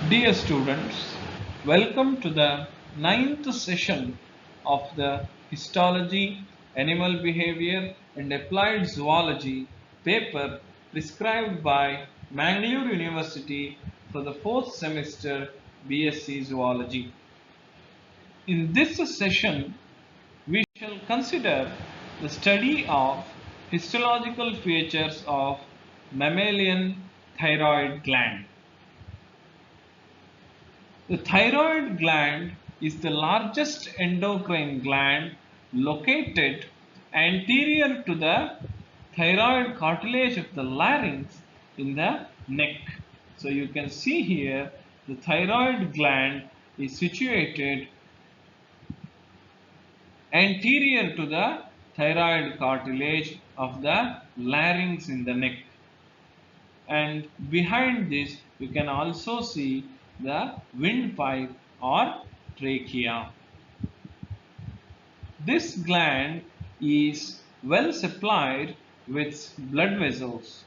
Dear students, welcome to the ninth session of the Histology, Animal Behavior and Applied Zoology paper prescribed by Mangalore University for the fourth semester BSc Zoology. In this session, we shall consider the study of histological features of mammalian thyroid gland. The thyroid gland is the largest endocrine gland located anterior to the thyroid cartilage of the larynx in the neck. So you can see here the thyroid gland is situated anterior to the thyroid cartilage of the larynx in the neck. And behind this you can also see the windpipe or trachea. This gland is well supplied with blood vessels,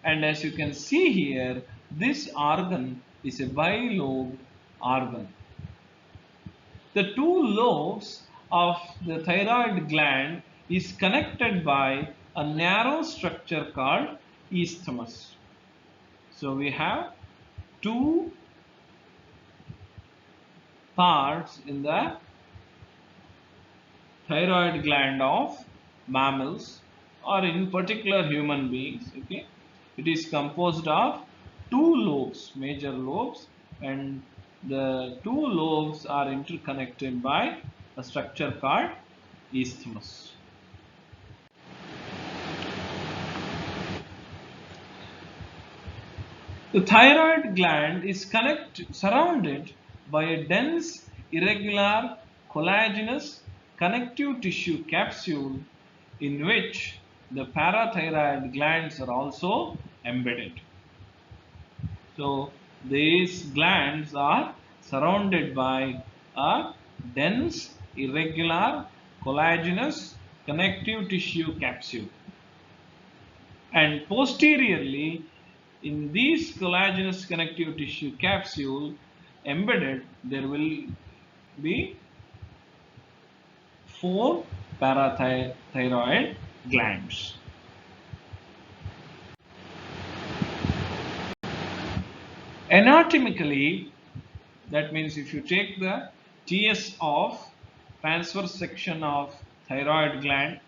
and as you can see here, this organ is a bilobed organ. The two lobes of the thyroid gland is connected by a narrow structure called isthmus. So we have two parts in the thyroid gland of mammals, or in particular human beings. Okay, it is composed of two lobes, major lobes, and the two lobes are interconnected by a structure called isthmus. The thyroid gland is surrounded by a dense, irregular, collagenous connective tissue capsule in which the parathyroid glands are also embedded. So these glands are surrounded by a dense, irregular, collagenous connective tissue capsule, and posteriorly in this collagenous connective tissue capsule embedded, there will be four parathyroid glands. Anatomically, that means if you take the TS of transverse section of thyroid gland,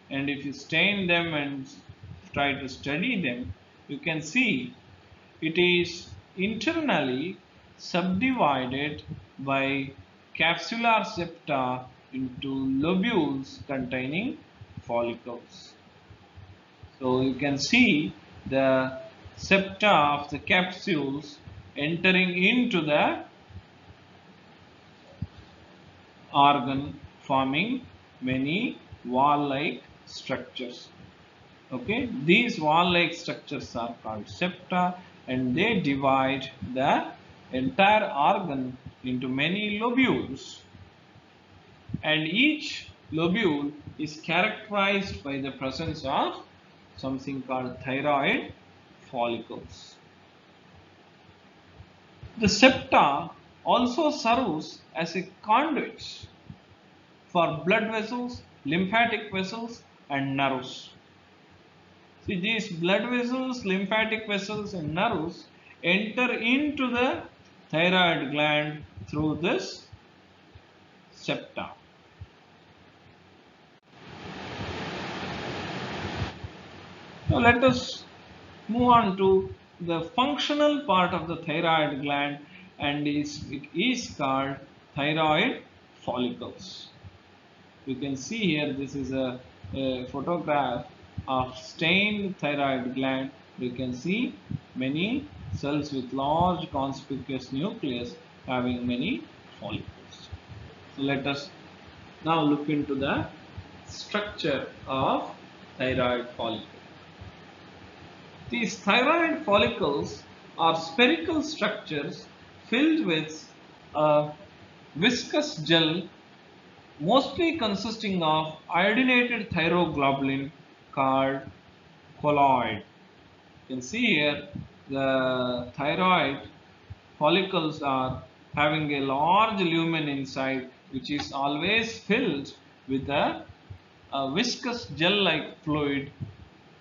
and if you stain them and try to study them, you can see it is internally subdivided by capsular septa into lobules containing follicles. So you can see the septa of the capsules entering into the organ, forming many wall-like structures. Okay, these wall-like structures are called septa, and they divide the entire organ into many lobules, and each lobule is characterized by the presence of something called thyroid follicles. The septa also serves as a conduit for blood vessels, lymphatic vessels, and nerves. See, these blood vessels, lymphatic vessels, and nerves enter into the thyroid gland through this septa. Now let us move on to the functional part of the thyroid gland, and it is called thyroid follicles. You can see here, this is a photograph of stained thyroid gland. You can see many cells with large conspicuous nucleus having many follicles. So let us now look into the structure of thyroid follicle. These thyroid follicles are spherical structures filled with a viscous gel, mostly consisting of iodinated thyroglobulin called colloid. You can see here the thyroid follicles are having a large lumen inside, which is always filled with a viscous gel-like fluid,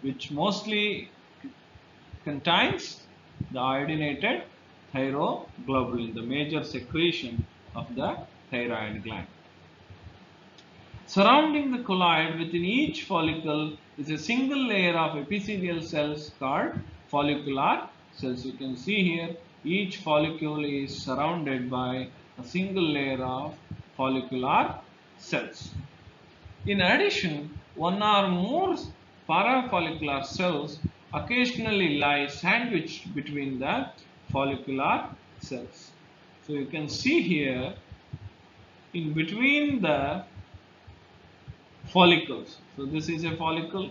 which mostly contains the iodinated thyroglobulin, the major secretion of the thyroid gland. Surrounding the colloid within each follicle is a single layer of epithelial cells called follicular cells. You can see here each follicle is surrounded by a single layer of follicular cells. In addition, one or more parafollicular cells occasionally lie sandwiched between the follicular cells. So you can see here in between the follicles. So this is a follicle,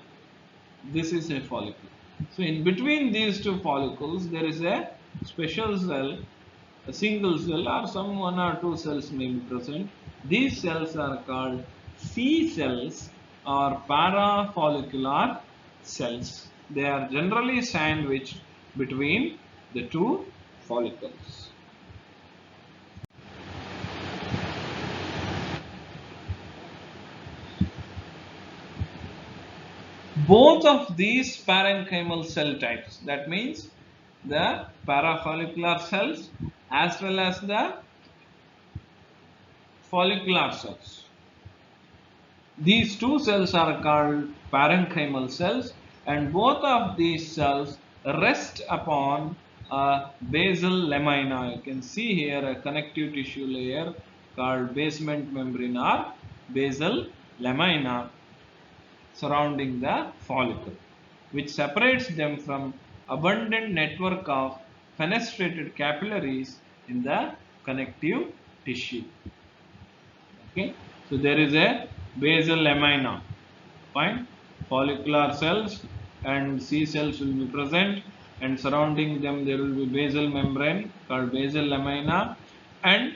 this is a follicle. So in between these two follicles there is a special cell, a single cell, or some one or two cells may be present. These cells are called C cells or parafollicular cells. They are generally sandwiched between the two follicles. Both of these parenchymal cell types, that means the parafollicular cells as well as the follicular cells. These two cells are called parenchymal cells, and both of these cells rest upon a basal lamina. You can see here a connective tissue layer called basement membrane or basal lamina surrounding the follicle, which separates them from abundant network of fenestrated capillaries in the connective tissue. Okay, so there is a basal lamina. Fine, follicular cells and C cells will be present, and surrounding them there will be basal membrane called basal lamina, and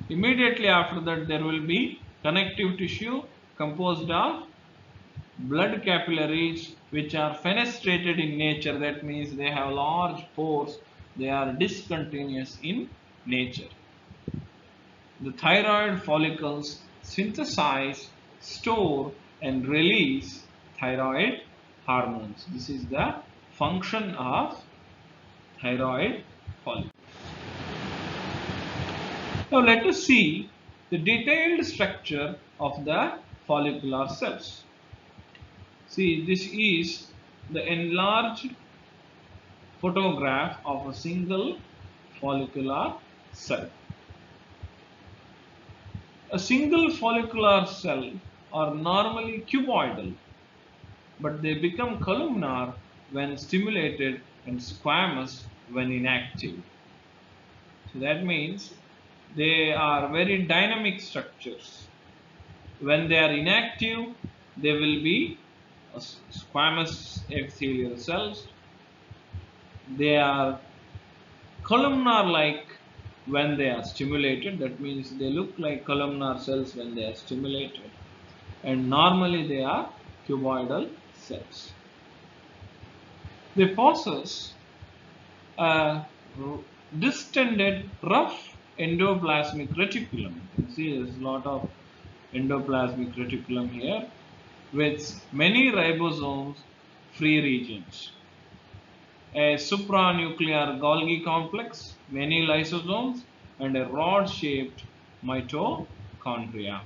immediately after that there will be connective tissue composed of blood capillaries which are fenestrated in nature. That means they have large pores, they are discontinuous in nature. The thyroid follicles synthesize, store and release thyroid hormones. This is the function of thyroid follicles. Now let us see the detailed structure of the follicular cells. See, this is the enlarged photograph of a single follicular cell. A single follicular cell are normally cuboidal, but they become columnar when stimulated and squamous when inactive. So that means they are very dynamic structures. When they are inactive, they will be squamous epithelial cells. They are columnar like when they are stimulated. That means they look like columnar cells when they are stimulated, and normally they are cuboidal cells. They possess a distended rough endoplasmic reticulum. You can see there's a lot of endoplasmic reticulum here with many ribosomes free regions, a supranuclear Golgi complex, many lysosomes, and a rod-shaped mitochondria.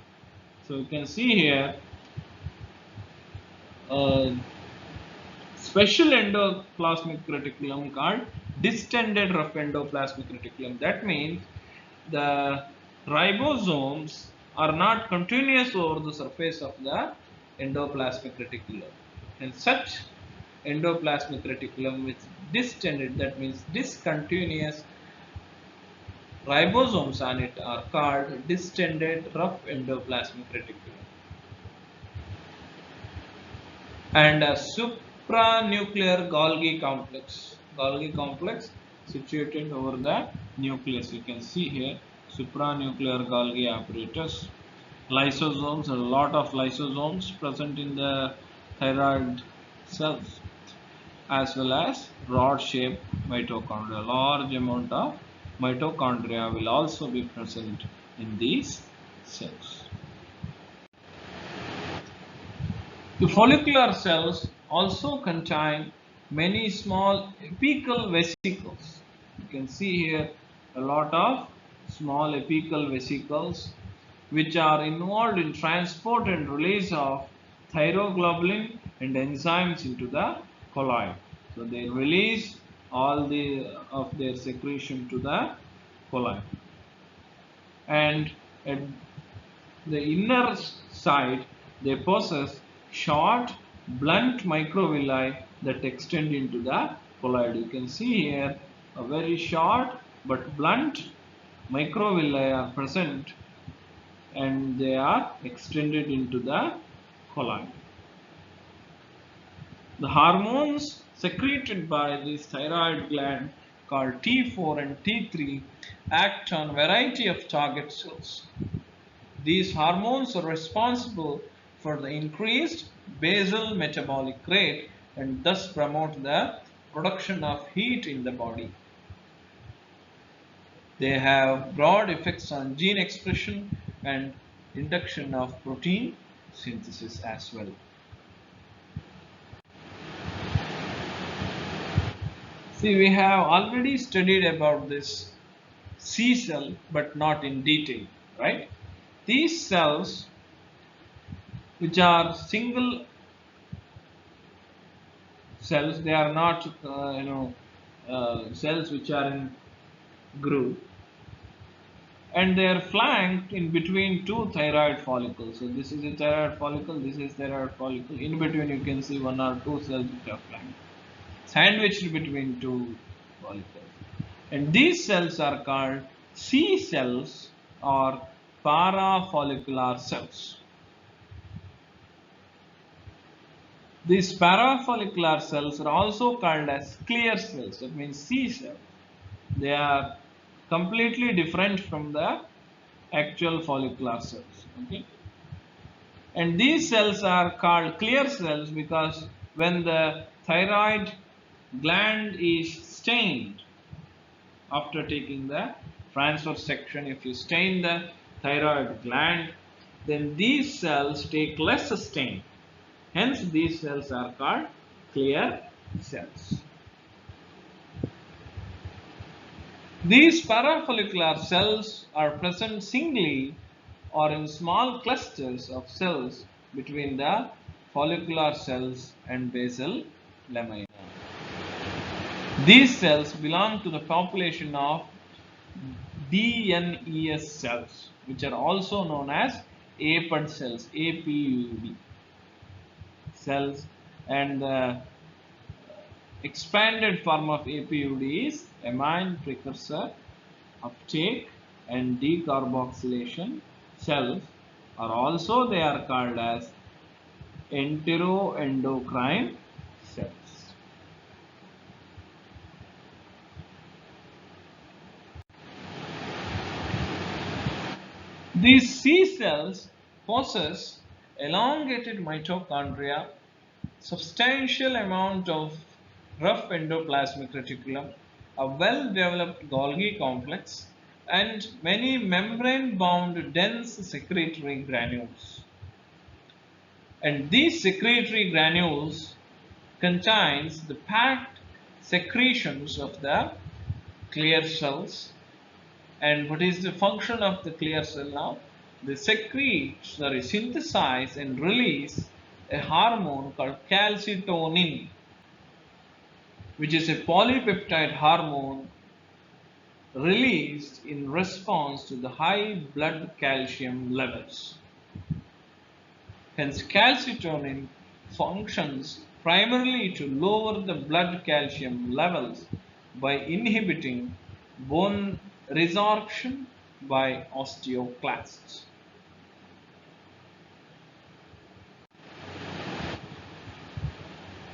So you can see here a special endoplasmic reticulum called distended rough endoplasmic reticulum. That means the ribosomes are not continuous over the surface of the endoplasmic reticulum, and such endoplasmic reticulum with distended, that means discontinuous ribosomes on it, are called distended rough endoplasmic reticulum. And a supranuclear Golgi complex situated over the nucleus. You can see here supranuclear Golgi apparatus, lysosomes, a lot of lysosomes present in the thyroid cells, as well as rod-shaped mitochondria, large amount of mitochondria will also be present in these cells. The follicular cells also contain many small apical vesicles. You can see here a lot of small apical vesicles which are involved in transport and release of thyroglobulin and enzymes into the colloid. So they release all of their secretion to the colloid. And at the inner side, they possess short, blunt microvilli that extend into the colloid. You can see here a very short but blunt microvilli are present and they are extended into the colloid. The hormones secreted by this thyroid gland called T4 and T3 act on variety of target cells. These hormones are responsible for the increased basal metabolic rate and thus promote the production of heat in the body. They have broad effects on gene expression and induction of protein synthesis as well. See, we have already studied about this C cell, but not in detail, right? These cells, which are single cells, they are not, cells which are in group, and they are flanked in between two thyroid follicles. So this is a thyroid follicle, this is thyroid follicle. In between, you can see one or two cells which are flanked, sandwiched between two follicles. And these cells are called C cells or parafollicular cells. These parafollicular cells are also called as clear cells, that means C cells. They are completely different from the actual follicular cells. Okay? And these cells are called clear cells because when the thyroid gland is stained, after taking the transverse section, if you stain the thyroid gland, then these cells take less stain. Hence, these cells are called clear cells. These parafollicular cells are present singly or in small clusters of cells between the follicular cells and basal lamina. These cells belong to the population of DNES cells, which are also known as APUD cells, APUD cells, and the expanded form of APUD is amine precursor uptake and decarboxylation cells, or also they are called as enteroendocrine cells. These C cells possess elongated mitochondria, substantial amount of rough endoplasmic reticulum, a well-developed Golgi complex, and many membrane-bound dense secretory granules. And these secretory granules contains the packed secretions of the clear cells. And what is the function of the clear cell now? They synthesize and release a hormone called calcitonin, which is a polypeptide hormone released in response to the high blood calcium levels. Hence, calcitonin functions primarily to lower the blood calcium levels by inhibiting bone resorption by osteoclasts.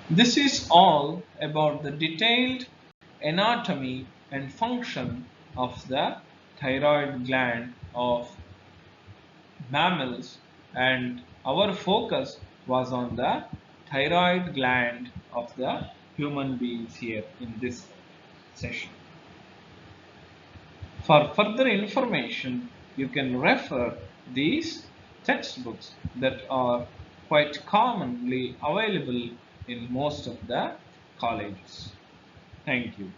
This is all about the detailed anatomy and function of the thyroid gland of mammals, and our focus was on the thyroid gland of the human beings here in this session. For further information, you can refer these textbooks that are quite commonly available in most of the colleges. Thank you.